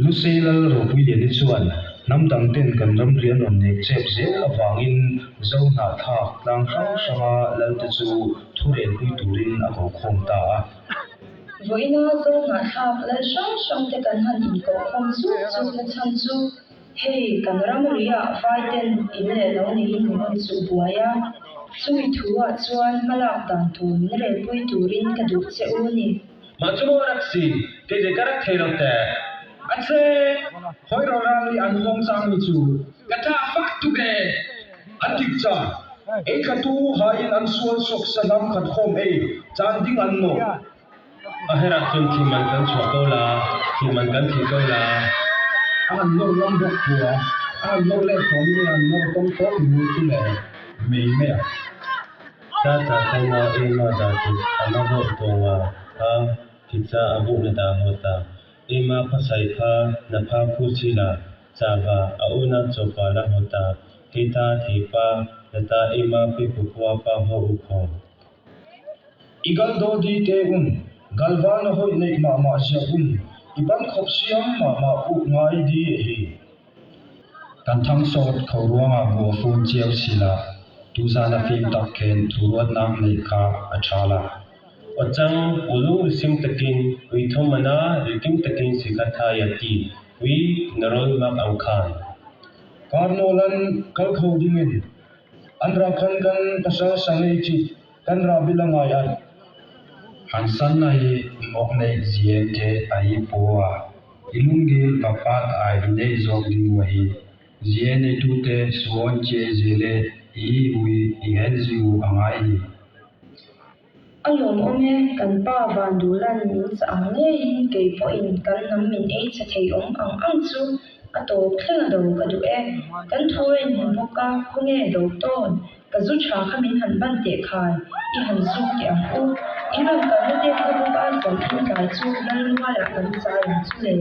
Lucelal ropi de chuan nam dang ten kan ram rian on nek chep zel awangin zo na thak tlang hrang hranga lalte chu thurel pui turin a ko khom ta voina zo na thak lal hrang hrang te kan han in ko khom chu na chan chu hei kan ram ria vai ten in le lo ni in hon chu buaya chui thua chuan malak dang thun le pui turin ka du che u ni ma chu raksi ke je karak theirote Ase, hoi rorali an hong sang ni chu. Kata fak tu ke. Antik cha. Katu hain an sual sok sanam khat khom chan ding an no. Ahera tun ki man kan chwa ki man kan ki la. An no lam bok bua. An no le thom ni an no tom tom ni ki le. Me. Ta na ma da tu. Ana ho to wa. Ha, kitsa abu na da hota. Ima pasai pa na pa puchila chava auna chopa la hota kita thipa nata ima pi pukwa pa ho ukho igal do di te galvan hoi nei ma sia iban khop siam ma u ngai di hi kan thang sot khawruanga go phun chiao sila tu sana film tak ken thuruat nak nei kha achala Ochang ulu sim takin wi thomana rikim takin sikatha yati wi narol mak angkhan Karnolan kalkhodingin anra kan pasal sangai chi kan ra bilangai an hansan nai mok nei ziente ai poa ilungi papat ai nei zog dingwahi ziene tute suon che zele I wi ihenziu angai Alom ome kan pa van dulan min sa ange in ke po in kan nam min cha thei ang chu ato thlen do ka du kan thoin hin boka khunge do ton ka zu tha khamin han ban te khai I han su ke ang u iran ka ne te ka bu ka san in ka chu nan ma la kan sa in chu le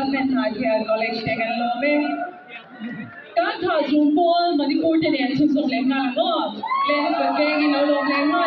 government had here college taken loveการถ่ายชูปอลมันที่พูดเนี่ยชุดส่งแรงงานก็แรงกับแกงin เอาลงแรงให้